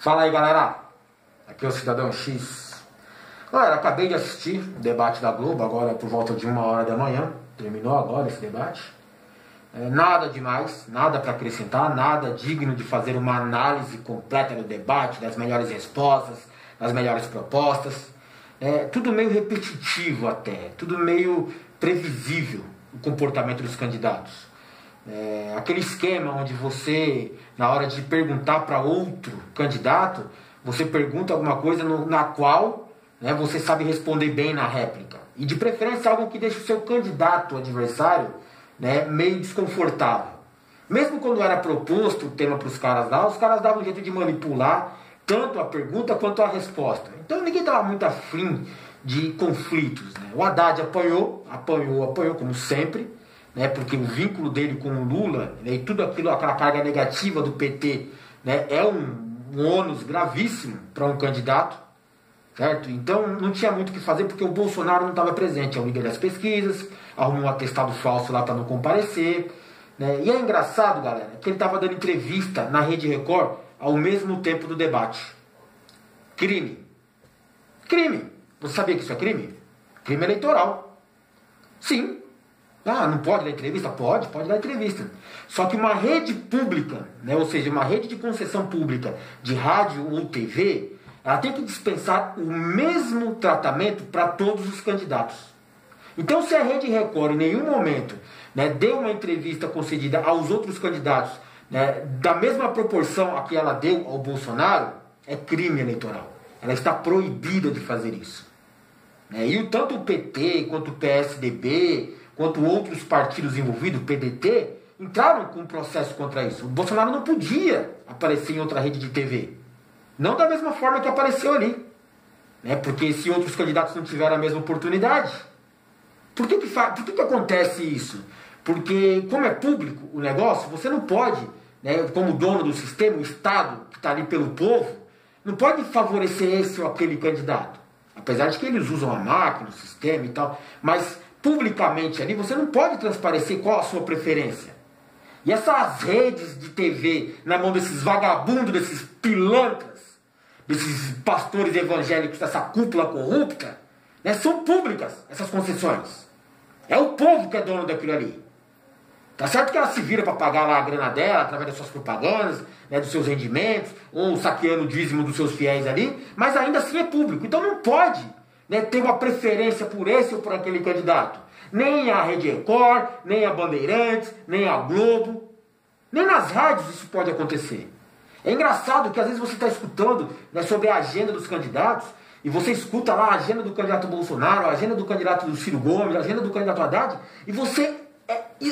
Fala aí, galera, aqui é o Cidadão X. Galera, acabei de assistir o debate da Globo, agora por volta de 1h da manhã. Terminou agora esse debate. Nada demais, nada para acrescentar, nada digno de fazer uma análise completa do debate, das melhores respostas, das melhores propostas. Tudo meio repetitivo até, tudo meio previsível o comportamento dos candidatos. Aquele esquema onde você, na hora de perguntar para outro candidato, você pergunta alguma coisa na qual você sabe responder bem na réplica. E de preferência algo que deixe o seu candidato adversário meio desconfortável. Mesmo quando era proposto o tema para os caras lá, os caras davam um jeito de manipular tanto a pergunta quanto a resposta. Então ninguém estava muito afim de conflitos. O Haddad apanhou como sempre, porque o vínculo dele com o Lula e tudo aquilo, aquela carga negativa do PT é um ônus gravíssimo para um candidato, certo? Então não tinha muito o que fazer porque o Bolsonaro não estava presente. É o líder das pesquisas, arrumou um atestado falso lá para não comparecer, E é engraçado, galera, que ele estava dando entrevista na Rede Record ao mesmo tempo do debate. Crime. Você sabia que isso é crime? Crime eleitoral. Sim. Não pode dar entrevista? Pode dar entrevista. Só que uma rede pública, ou seja, uma rede de concessão pública de rádio ou TV, ela tem que dispensar o mesmo tratamento para todos os candidatos. Então, se a Rede Record em nenhum momento deu uma entrevista concedida aos outros candidatos da mesma proporção a que ela deu ao Bolsonaro, é crime eleitoral. Ela está proibida de fazer isso. E tanto o PT, quanto o PSDB, quanto outros partidos envolvidos, o PDT, entraram com um processo contra isso. O Bolsonaro não podia aparecer em outra rede de TV. Não da mesma forma que apareceu ali. Porque se outros candidatos não tiveram a mesma oportunidade. Por que acontece isso? Porque, como é público o negócio, você não pode, como dono do sistema, o Estado que está ali pelo povo, não pode favorecer esse ou aquele candidato. Apesar de que eles usam a máquina, o sistema e tal, mas publicamente ali você não pode transparecer qual a sua preferência. E essas redes de TV na mão desses vagabundos, desses pilantras, desses pastores evangélicos, dessa cúpula corrupta, são públicas essas concessões. É o povo que é dono daquilo ali. Tá certo que ela se vira para pagar lá a grana dela, através das suas propagandas, dos seus rendimentos, ou saqueando o dízimo dos seus fiéis ali, mas ainda assim é público. Então não pode ter uma preferência por esse ou por aquele candidato. Nem a Rede Record, nem a Bandeirantes, nem a Globo. Nem nas rádios isso pode acontecer. É engraçado que às vezes você está escutando sobre a agenda dos candidatos, e você escuta lá a agenda do candidato Bolsonaro, a agenda do candidato do Ciro Gomes, a agenda do candidato Haddad, e você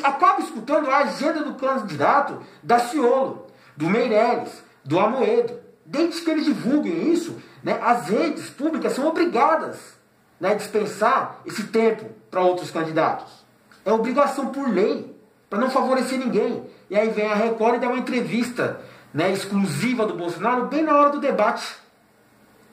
acaba escutando a agenda do candidato Daciolo, do Meirelles, do Amoedo. Desde que eles divulguem isso, as redes públicas são obrigadas a dispensar esse tempo para outros candidatos. É obrigação por lei, para não favorecer ninguém. E aí vem a Record e dá uma entrevista exclusiva do Bolsonaro bem na hora do debate.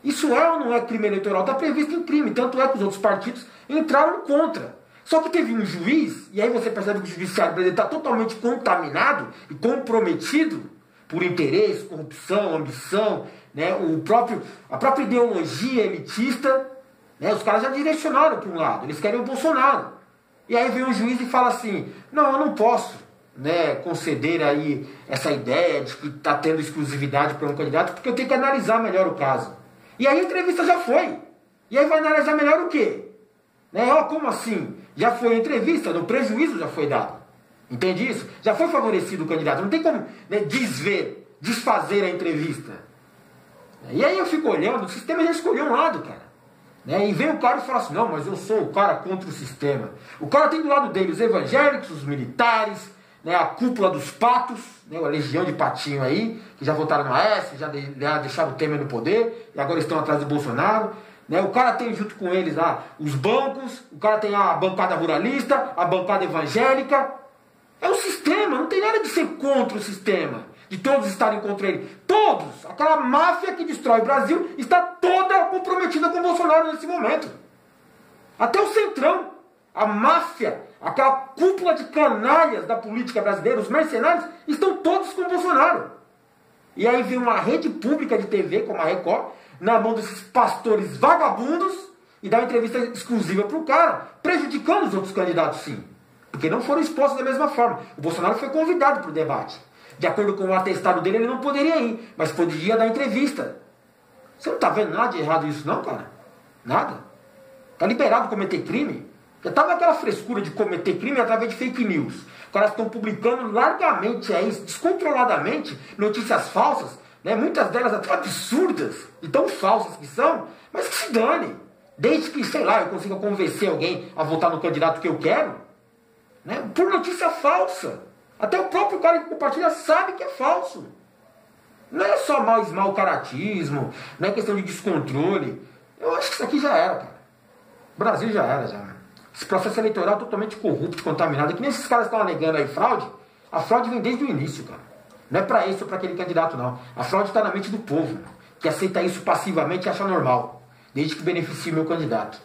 Isso é ou não é crime eleitoral? Está previsto em crime. Tanto é que os outros partidos entraram contra. Só que teve um juiz, e aí você percebe que o judiciário brasileiro está totalmente contaminado e comprometido por interesse, corrupção, ambição, a própria ideologia elitista. Os caras já direcionaram para um lado, eles querem o Bolsonaro. E aí vem um juiz e fala assim, não, eu não posso conceder aí essa ideia de que está tendo exclusividade para um candidato, porque eu tenho que analisar melhor o caso. E aí a entrevista já foi. E aí vai analisar melhor o quê? Como assim? Já foi a entrevista, o prejuízo já foi dado. Entende isso? Já foi favorecido o candidato. Não tem como desfazer a entrevista. E aí eu fico olhando, o sistema já escolheu um lado, cara. E vem o cara e fala assim, não, mas eu sou o cara contra o sistema. O cara tem do lado dele os evangélicos, os militares, a cúpula dos patos, a legião de patinho aí, que já votaram no Aécio, já deixaram o Temer no poder, e agora estão atrás do Bolsonaro. O cara tem junto com eles lá os bancos, o cara tem a bancada ruralista, a bancada evangélica. É o sistema, não tem nada de ser contra o sistema, de todos estarem contra ele. Todos, aquela máfia que destrói o Brasil está toda comprometida com o Bolsonaro nesse momento. Até o Centrão, a máfia, aquela cúpula de canalhas da política brasileira, os mercenários, estão todos com o Bolsonaro. E aí vem uma rede pública de TV, como a Record, na mão desses pastores vagabundos, e dá uma entrevista exclusiva para o cara, prejudicando os outros candidatos, sim. Porque não foram expostos da mesma forma. O Bolsonaro foi convidado para o debate. De acordo com o atestado dele, ele não poderia ir, mas poderia dar entrevista. Você não está vendo nada de errado isso não, cara? Nada. Está liberado cometer crime. Já estava aquela frescura de cometer crime através de fake news. Os caras estão publicando largamente, descontroladamente, notícias falsas, né? Muitas delas até absurdas, e tão falsas que são, mas que se dane. Desde que, sei lá, eu consiga convencer alguém a votar no candidato que eu quero, né? Por notícia falsa. Até o próprio cara que compartilha sabe que é falso. Não é só mais mau caratismo, não é questão de descontrole. Eu acho que isso aqui já era, cara. O Brasil já era, já. Esse processo eleitoral totalmente corrupto, contaminado. Que nem esses caras estão alegando aí fraude. A fraude vem desde o início, cara. Não é pra esse ou pra aquele candidato, não. A fraude está na mente do povo, que aceita isso passivamente e acha normal, desde que beneficie o meu candidato.